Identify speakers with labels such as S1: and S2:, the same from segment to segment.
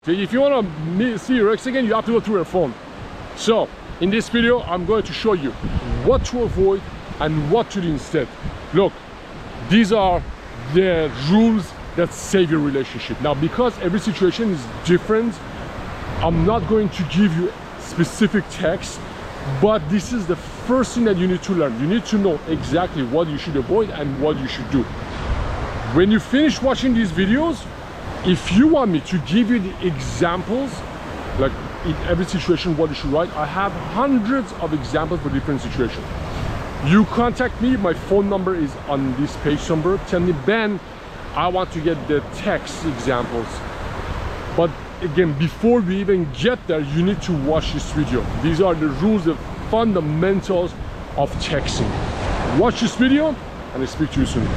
S1: Okay, if you want to see your ex again, you have to go through your phone. So in this video, I'm going to show you what to avoid and what to do instead. Look, these are the rules that save your relationship. Now, because every situation is different, I'm not going to give you specific text, but this is the first thing that you need to learn. You need to know exactly what you should avoid and what you should do. When you finish watching these videos, if you want me to give you the examples, like in every situation what you should write, I have hundreds of examples for different situations. You contact me, my phone number is on this page number. Tell me, Ben, I want to get the text examples. But again, before we even get there, you need to watch this video. These are the rules, the fundamentals of texting. Watch this video and I'll speak to you soon.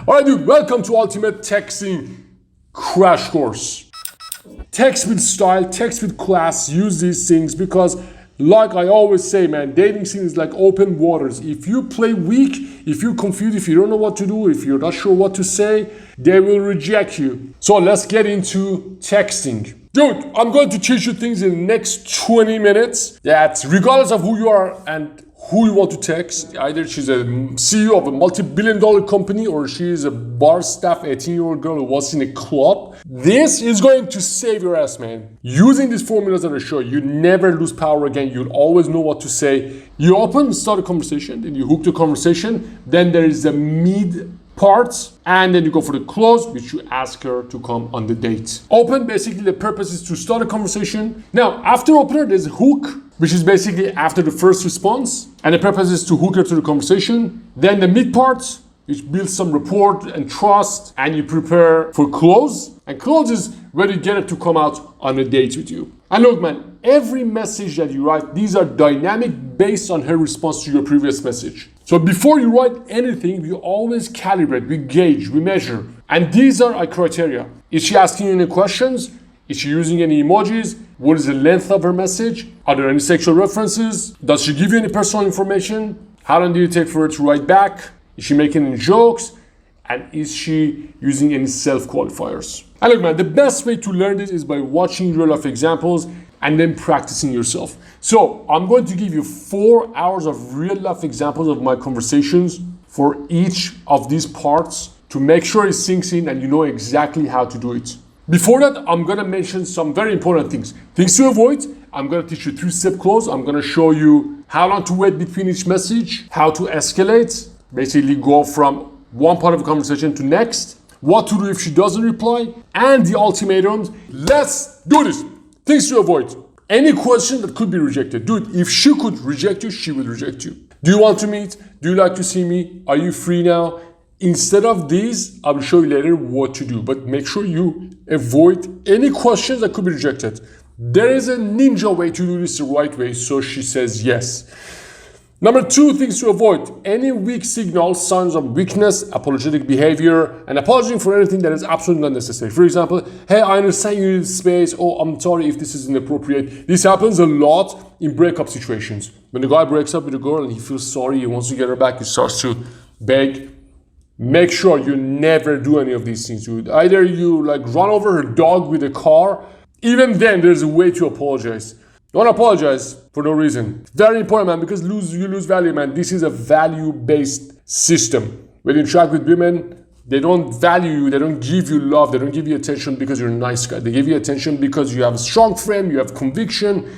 S1: Alright dude, welcome to Ultimate Texting Crash Course. Text with style, text with class. Use these things because, like I always say, man, dating scene is like open waters. If you play weak, if you're confused, if you don't know what to do, if you're not sure what to say, they will reject you. So let's get into texting. Dude, I'm going to teach you things in the next 20 minutes that regardless of who you are and who you want to text, either she's a CEO of a multi-billion-dollar company or she is a bar staff 18-year-old girl who was in a club, this is going to save your ass, man. Using these formulas that I show you, you never lose power again. You'll always know what to say. You open, start a conversation, then you hook the conversation, then there is a mid part, and then you go for the close, which you ask her to come on the date. Open, basically the purpose is to start a conversation. Now, after opener, there's a hook, which is basically after the first response, and the purpose is to hook her to the conversation. Then the mid part, which builds some rapport and trust, and you prepare for close. And close is where you get her to come out on a date with you. And look, man, every message that you write, these are dynamic based on her response to your previous message. So before you write anything, we always calibrate, we gauge, we measure. And these are our criteria. Is she asking you any questions? Is she using any emojis? What is the length of her message? Are there any sexual references? Does she give you any personal information? How long do you take for her to write back? Is she making any jokes? And is she using any self-qualifiers? And look, man, the best way to learn this is by watching real life examples and then practicing yourself. So I'm going to give you 4 hours of real life examples of my conversations for each of these parts to make sure it sinks in and you know exactly how to do it. Before that, I'm going to mention some very important things. Things to avoid. I'm going to teach you 3-step close. I'm going to show you how long to wait between each message, how to escalate, basically go from one part of the conversation to next, what to do if she doesn't reply, and the ultimatums. Let's do this. Things to avoid. Any question that could be rejected. Dude, if she could reject you, she would reject you. Do you want to meet? Do you like to see me? Are you free now? Instead of these, I will show you later what to do, but make sure you avoid any questions that could be rejected. There is a ninja way to do this the right way, so she says yes. Number 2, things to avoid. Any weak signals, signs of weakness, apologetic behavior, and apologizing for anything that is absolutely not necessary. For example, hey, I understand you need space. Oh, I'm sorry if this is inappropriate. This happens a lot in breakup situations. When the guy breaks up with a girl and he feels sorry, he wants to get her back, he starts to beg. Make sure you never do any of these things, dude. Either you like run over her dog with a car. Even then, there's a way to apologize. Don't apologize for no reason. Very important, man, because you lose value, man. This is a value-based system. When you interact with women, they don't value you, they don't give you love, they don't give you attention because you're a nice guy. They give you attention because you have a strong frame, you have conviction.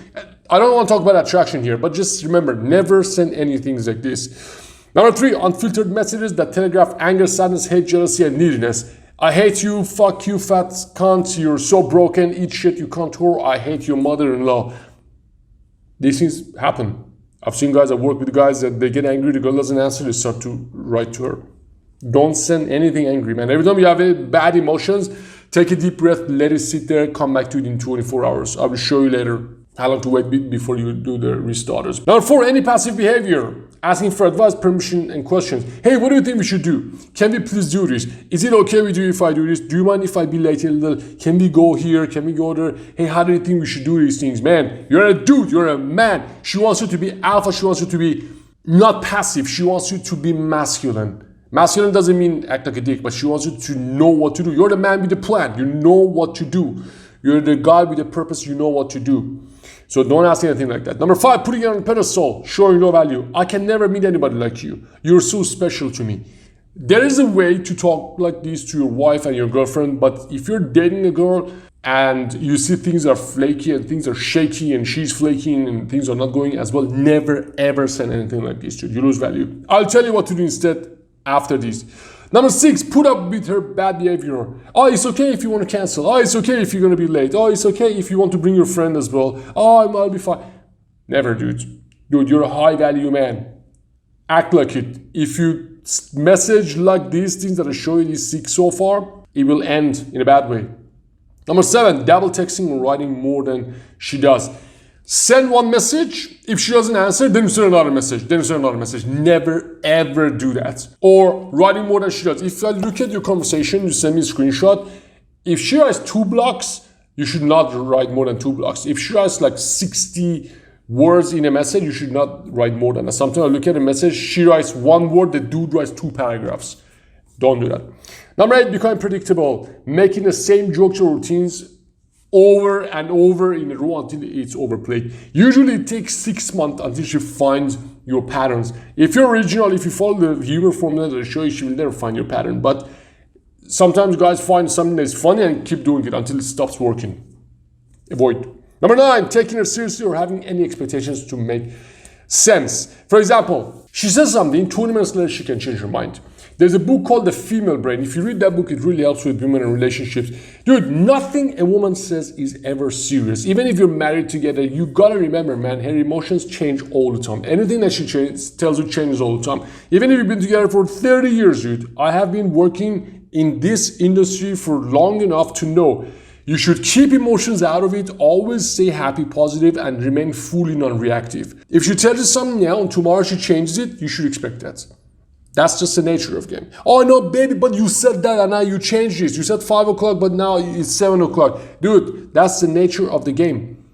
S1: I don't want to talk about attraction here, but just remember, never send anything like this. Number 3, unfiltered messages that telegraph anger, sadness, hate, jealousy, and neediness. I hate you, fuck you, fat cunt, you're so broken, eat shit, you can't whore, I hate your mother-in-law. These things happen. I've seen guys that work with guys that they get angry, the girl doesn't answer, they start to write to her. Don't send anything angry, man. Every time you have bad emotions, take a deep breath, let it sit there, come back to it in 24 hours. I will show you later how long to wait before you do the restarters. Number 4, any passive behavior. Asking for advice, permission, and questions. Hey, what do you think we should do? Can we please do this? Is it okay with you if I do this? Do you mind if I be late a little? Can we go here? Can we go there? Hey, how do you think we should do these things? Man, you're a dude, you're a man. She wants you to be alpha, she wants you to be not passive, she wants you to be masculine. Masculine doesn't mean act like a dick, but she wants you to know what to do. You're the man with the plan. You know what to do. You're the guy with a purpose. You know what to do. So don't ask anything like that. Number 5, putting it on a pedestal, showing no value. I can never meet anybody like you. You're so special to me. There is a way to talk like this to your wife and your girlfriend, but if you're dating a girl and you see things are flaky and things are shaky and she's flaking and things are not going as well, never ever send anything like this to you. You lose value. I'll tell you what to do instead after this. Number 6, put up with her bad behavior. Oh, it's okay if you want to cancel. Oh, it's okay if you're going to be late. Oh, it's okay if you want to bring your friend as well. Oh, I'll be fine. Never, dude. Dude, you're a high value man. Act like it. If you message like these things that I show you, these 6 so far, it will end in a bad way. Number 7, double texting or writing more than she does. Send one message. If she doesn't answer, then you send another message. Then you send another message. Never ever do that. Or writing more than she does. If I look at your conversation, you send me a screenshot. If she writes 2 blocks, you should not write more than 2 blocks. If she writes like 60 words in a message, you should not write more than that. Sometimes I look at a message, she writes 1 word, the dude writes 2 paragraphs. Don't do that. Number 8, becoming predictable. Making the same jokes or routines over and over in a row until it's overplayed. Usually it takes 6 months until she finds your patterns. If you're original, if you follow the humor formula that I show you, she will never find your pattern. But sometimes guys find something that's funny and keep doing it until it stops working. Avoid. Number 9, taking her seriously or having any expectations to make sense. For example, she says something, 20 minutes later she can change her mind. There's a book called The Female Brain. If you read that book, it really helps with women and relationships. Dude, nothing a woman says is ever serious. Even if you're married together, you gotta remember, man, her emotions change all the time. Anything that she tells you changes all the time. Even if you've been together for 30 years, dude, I have been working in this industry for long enough to know you should keep emotions out of it, always stay happy, positive, and remain fully non-reactive. If she tells you something now and tomorrow she changes it, you should expect that. That's just the nature of the game. Oh no, baby, but you said that and now you changed this. You said 5 o'clock, but now it's 7 o'clock. Dude, that's the nature of the game.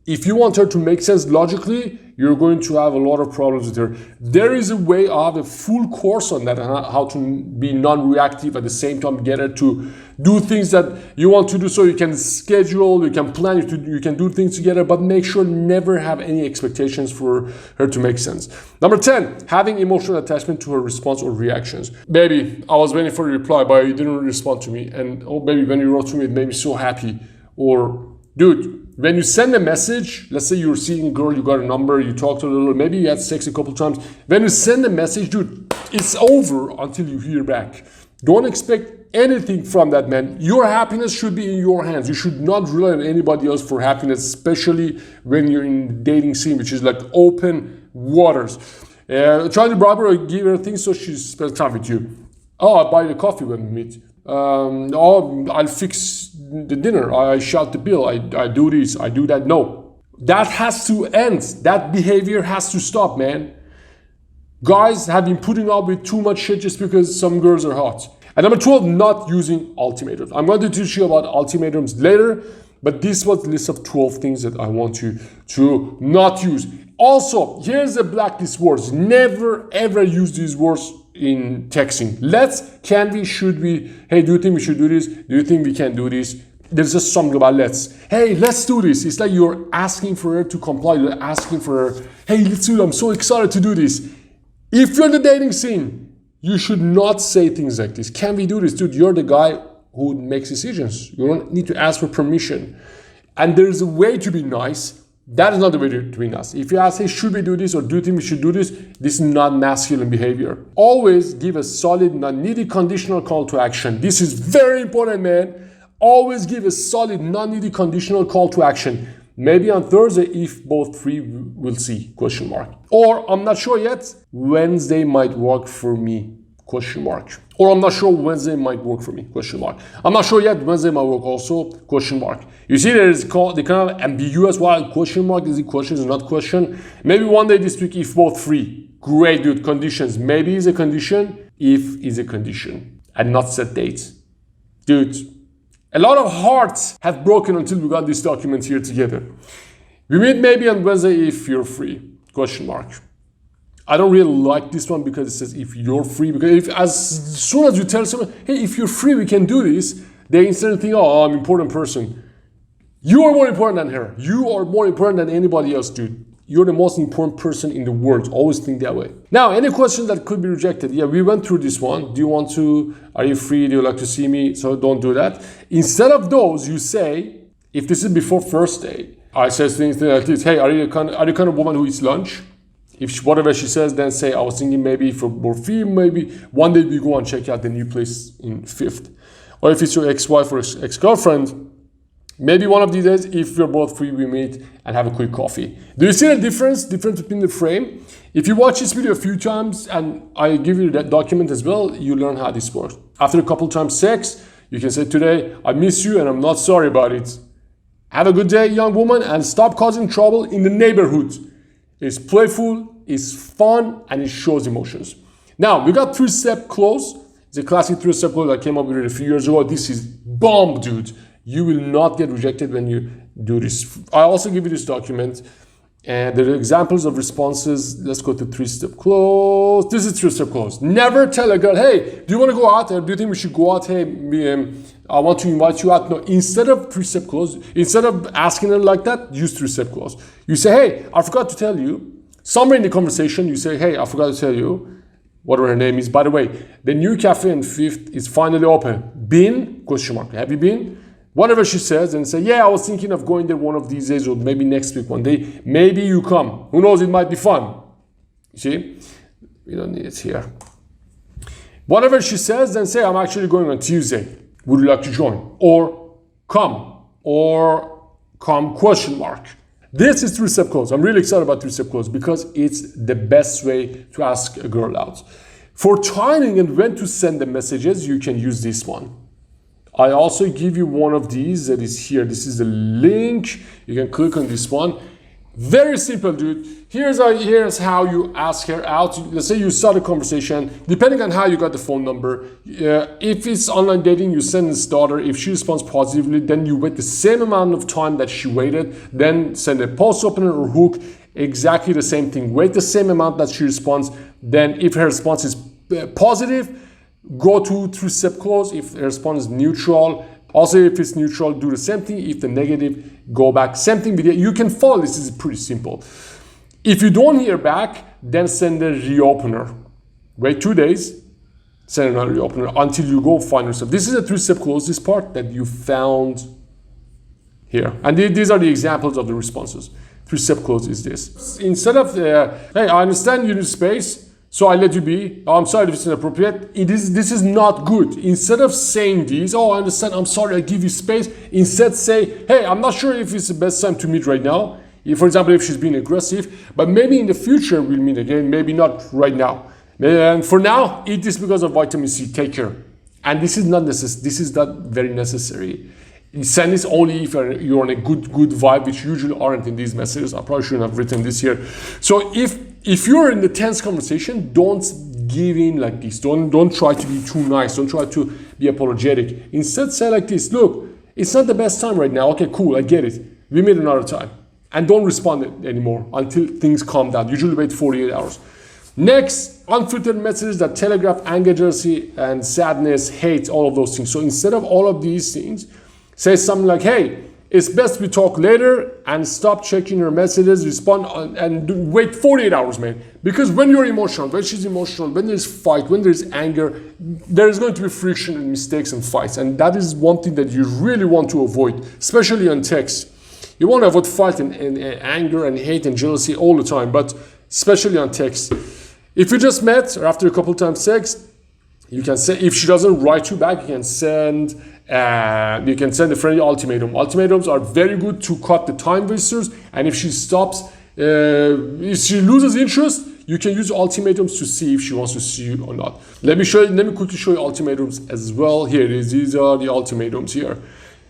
S1: If you want her to make sense logically, you're going to have a lot of problems with her. There is a way, I have a full course on that, how to be non-reactive at the same time, get her to do things that you want to do, so you can schedule, you can plan, you can do things together, but make sure never have any expectations for her to make sense. Number 10, having emotional attachment to her response or reactions. Baby, I was waiting for a reply, but you didn't respond to me. And oh baby, when you wrote to me, it made me so happy. Or dude, when you send a message, let's say you're seeing a girl, you got a number, you talk to her a little, maybe you had sex a couple times. When you send a message, dude, it's over until you hear back. Don't expect anything from that man. Your happiness should be in your hands. You should not rely on anybody else for happiness, especially when you're in the dating scene, which is like open waters. Try to bribe her or give her things so she spends time with you. Oh, I'll buy you coffee when we meet. Oh, I'll fix the dinner. I shout the bill. I do this. I do that. No, that has to end. That behavior has to stop, man. Guys have been putting up with too much shit just because some girls are hot. And number 12, not using ultimatums. I'm going to teach you about ultimatums later, but this was the list of 12 things that I want you to not use. Also, here's the blacklist words. Never ever use these words in texting. Let's, can we, should we, hey, do you think we should do this? Do you think we can do this? There's just something about let's. Hey, let's do this. It's like you're asking for her to comply. You're asking for her, hey, let's do it. I'm so excited to do this. If you're in the dating scene, you should not say things like this. Can we do this? Dude, you're the guy who makes decisions. You don't need to ask for permission. And there's a way to be nice. That is not the way to be nice. If you ask, hey, should we do this, or do you think we should do this? This is not masculine behavior. Always give a solid, non-needy conditional call to action. This is very important, man. Always give a solid, non-needy conditional call to action. Maybe on Thursday, if both free, we'll see, question mark. Or I'm not sure yet, Wednesday might work for me, question mark. Or I'm not sure Wednesday might work for me, question mark. I'm not sure yet, Wednesday might work also, question mark. You see there is the kind of ambiguous, why question mark, is it question, is it not question? Maybe one day this week, if both free. Great, dude, conditions. Maybe is a condition, if is a condition. And not set dates. Dude, a lot of hearts have broken until we got this document here together. We meet maybe on Wednesday if you're free, question mark. I don't really like this one because it says if you're free, because if as soon as you tell someone, hey, if you're free, we can do this, they instantly think, oh, I'm an important person. You are more important than her. You are more important than anybody else, dude. You're the most important person in the world. Always think that way. Now, any question that could be rejected? Yeah, we went through this one. Do you want to, are you free? Do you like to see me? So don't do that. Instead of those, you say, if this is before first date, I say things like this. Hey, are you the kind of woman who eats lunch? If whatever she says, then say, I was thinking maybe for more free, maybe one day we go and check out the new place in Fifth. Or if it's your ex-wife or ex-girlfriend, maybe one of these days, if we're both free, we meet and have a quick coffee. Do you see the difference between the frame? If you watch this video a few times, and I give you that document as well, you learn how this works. After a couple times sex, you can say, today, I miss you and I'm not sorry about it. Have a good day, young woman, and stop causing trouble in the neighborhood. It's playful, it's fun, and it shows emotions. Now, we got three-step close. It's a classic three-step close that came up with it a few years ago. This is bomb, dude. You will not get rejected when you do this. I also give you this document. And there are examples of responses. Let's go to three-step close. This is three-step close. Never tell a girl, hey, do you want to go out? Or do you think we should go out? Hey, I want to invite you out. No, instead of three-step close, instead of asking her like that, use three-step close. You say, hey, I forgot to tell you. Somewhere in the conversation, you say, hey, I forgot to tell you, whatever her name is. By the way, the new cafe in Fifth is finally open. Been? Question mark. Have you been? Whatever she says, and say, yeah, I was thinking of going there one of these days, or maybe next week one day. Maybe you come. Who knows, it might be fun. You see? We don't need it here. Whatever she says, then say, I'm actually going on Tuesday. Would you like to join? Or come question mark. This is three-step close. I'm really excited about three-step close because it's the best way to ask a girl out. For timing and when to send the messages, you can use this one. I also give you one of these that is here. This is the link. You can click on this one. Very simple, dude. Here's how you ask her out. Let's say you start a conversation. Depending on how you got the phone number, if it's online dating, you send a starter. If she responds positively, then you wait the same amount of time that she waited. Then send a post opener or hook. Exactly the same thing. Wait the same amount that she responds. Then if her response is positive, go to three-step close. If the response is neutral, also if it's neutral, do the same thing. If the negative, go back. Same thing with you can follow. This is pretty simple. If you don't hear back, then send a reopener. Wait 2 days, send another reopener until you go find yourself. This is a three-step close, this part that you found here. And these are the examples of the responses. Three-step close is this. Instead of, hey, I understand you need space, so I let you be. Oh, I'm sorry if it's inappropriate. This is not good. Instead of saying this, oh, I understand, I'm sorry, I give you space. Instead say, hey, I'm not sure if it's the best time to meet right now. If, for example, if she's being aggressive, but maybe in the future we'll meet again, maybe not right now. And for now, eat this because of vitamin C, take care. And this is not necessary. This is not very necessary. You send this only if you're on a good vibe, which usually aren't in these messages. I probably shouldn't have written this here. So if you're in the tense conversation, don't give in like this. Don't try to be too nice. Don't try to be apologetic. Instead, say like this. Look, it's not the best time right now. Okay, cool, I get it. We meet another time. And don't respond anymore until things calm down. Usually wait 48 hours. Next, unfiltered messages that telegraph anger, jealousy, and sadness, hate, all of those things. So instead of all of these things, say something like, hey, it's best we talk later, and stop checking your messages, respond, and wait 48 hours, man. Because when you're emotional, when she's emotional, when there's fight, when there's anger, there's going to be friction and mistakes and fights. And that is one thing that you really want to avoid, especially on text. You want to avoid fight and anger and hate and jealousy all the time, but especially on text. If you just met or after a couple times sex, you can say, if she doesn't write you back, you can send a friendly ultimatum. Ultimatums are very good to cut the time wasters, and if she stops, if she loses interest, you can use ultimatums to see if she wants to see you or not. Let me quickly show you ultimatums as well. Here it is. These are the ultimatums here.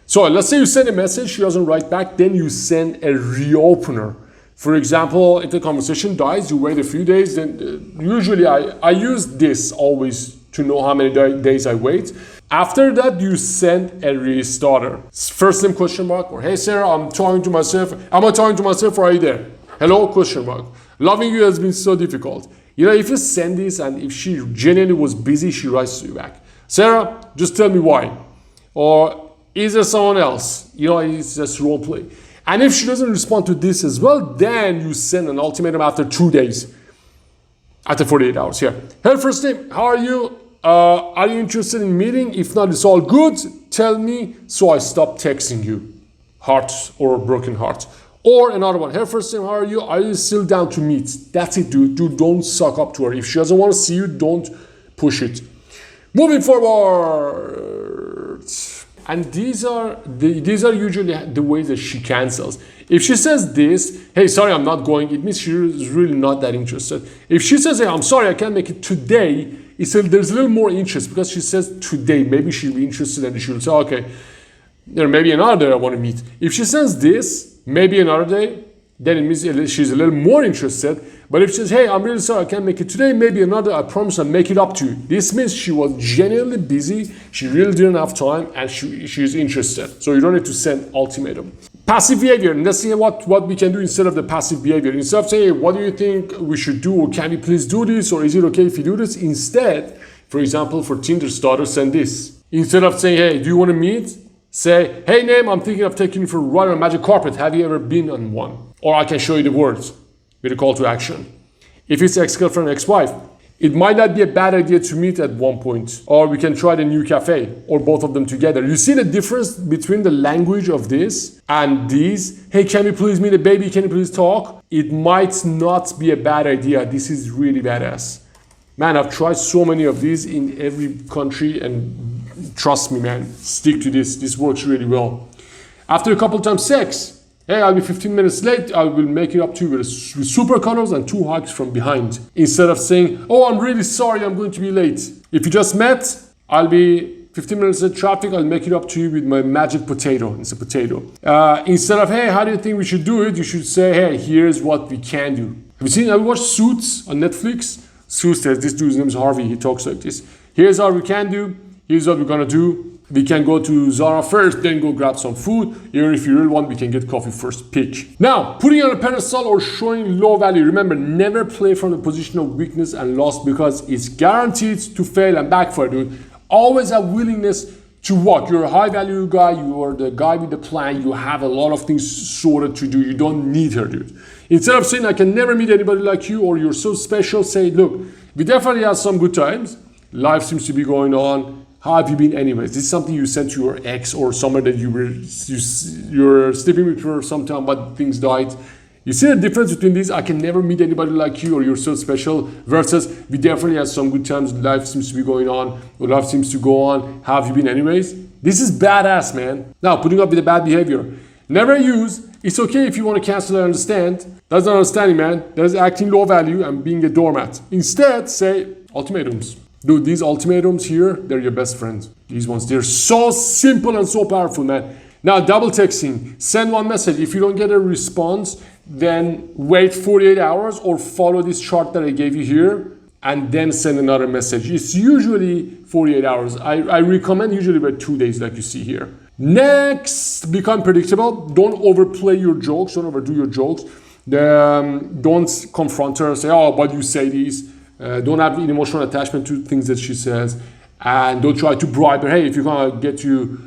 S1: So let's say you send a message, she doesn't write back, then you send a reopener. For example, if the conversation dies, you wait a few days, then usually I use this always to know how many days I wait. After that, you send a restarter. First name question mark, or hey Sarah, I'm talking to myself. Am I talking to myself or are you there? Hello question mark. Loving you has been so difficult. You know, if you send this and if she genuinely was busy, she writes to you back, Sarah, just tell me why. Or is there someone else? You know, it's just role play. And if she doesn't respond to this as well, then you send an ultimatum after 2 days. After 48 hours, here. Hey, first name, how are you? Are you interested in meeting? If not, it's all good. Tell me so I stop texting you. Hearts or broken hearts. Or another one. Hey, first name, how are you? Are you still down to meet? That's it, dude. Dude, don't suck up to her. If she doesn't want to see you, don't push it. Moving forward. And these are usually the ways that she cancels. If she says this, hey, sorry, I'm not going, it means she's really not that interested. If she says, hey, I'm sorry, I can't make it today, there's a little more interest because she says today. Maybe she'll be interested and she'll say, okay, maybe another day I want to meet. If she says this, maybe another day, then it means she's a little more interested. But if she says, hey, I'm really sorry, I can't make it today, maybe another, I promise I'll make it up to you. This means she was genuinely busy, she really didn't have time, and she's interested. So you don't need to send ultimatum. Passive behavior, and let's see what we can do instead of the passive behavior. Instead of saying, hey, what do you think we should do, or can we please do this, or is it okay if you do this? Instead, for example, for Tinder starter, send this. Instead of saying, hey, do you want to meet? Say, hey, name, I'm thinking of taking you for a ride on a magic carpet. Have you ever been on one? Or I can show you the words with a call to action. If it's ex-girlfriend, ex-wife, it might not be a bad idea to meet at one point, or we can try the new cafe, or both of them together. You see the difference between the language of this and these? Hey, can you please meet a baby? Can you please talk? It might not be a bad idea. This is really badass. Man, I've tried so many of these in every country, and trust me, man, stick to this. This works really well. After a couple times sex, hey, I'll be 15 minutes late. I will make it up to you with super cuddles and 2 hugs from behind. Instead of saying, oh, I'm really sorry, I'm going to be late. If you just met, I'll be 15 minutes in traffic. I'll make it up to you with my magic potato. It's a potato. Instead of, hey, how do you think we should do it? You should say, hey, here's what we can do. Have you watched Suits on Netflix? Suits, this dude's name is Harvey. He talks like this. Here's how we can do. Here's what we're going to do. We can go to Zara first, then go grab some food. Here, if you really want, we can get coffee first. Pick. Now, putting on a pedestal or showing low value. Remember, never play from the position of weakness and loss because it's guaranteed to fail and backfire, dude. Always have willingness to what? You're a high value guy. You are the guy with the plan. You have a lot of things sorted to do. You don't need her, dude. Instead of saying, I can never meet anybody like you or you're so special, say, look, we definitely had some good times. Life seems to be going on. How have you been anyways? This is something you sent to your ex or someone that you're sleeping with for some time but things died. You see the difference between these, I can never meet anybody like you or you're so special versus we definitely had some good times, life seems to be going on or life seems to go on. How have you been anyways? This is badass, man. Now, putting up with the bad behavior. Never use, it's okay if you want to cancel and understand. That's not understanding, man. That's acting low value and being a doormat. Instead, say ultimatums. Dude, these ultimatums here, they're your best friends. These ones, they're so simple and so powerful, man. Now, double texting, send one message. If you don't get a response, then wait 48 hours or follow this chart that I gave you here and then send another message. It's usually 48 hours. I recommend usually about 2 days like you see here. Next, become predictable. Don't overplay your jokes, don't overdo your jokes. Don't confront her and say, oh, but you say this. Don't have an emotional attachment to things that she says, and don't try to bribe her. Hey, if you're gonna get you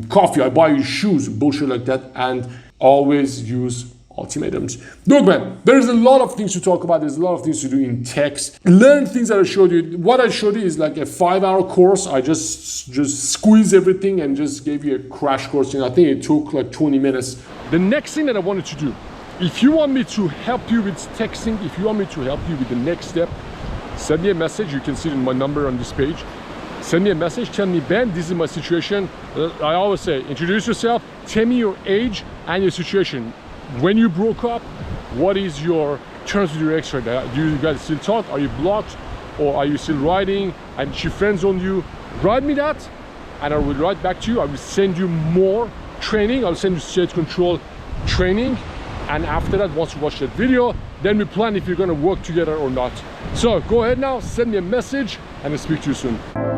S1: coffee, I buy you shoes, bullshit like that. And always use ultimatums. Look, man, there's a lot of things to talk about. There's a lot of things to do in text. Learn things that I showed you. What I showed you is like a 5-hour course. I just squeezed everything and just gave you a crash course. And I think it took like 20 minutes. The next thing that I wanted to do, if you want me to help you with texting, if you want me to help you with the next step, send me a message. You can see my number on this page. Send me a message, tell me, Ben, this is my situation. I always say, introduce yourself, tell me your age and your situation. When you broke up, what is your terms with your ex right now? Do you guys still talk? Are you blocked? Or are you still writing and she friends on you? Write me that and I will write back to you. I will send you more training. I'll send you state control training. And after that, once you watch that video, then we plan if you're gonna work together or not. So go ahead now, send me a message and I'll speak to you soon.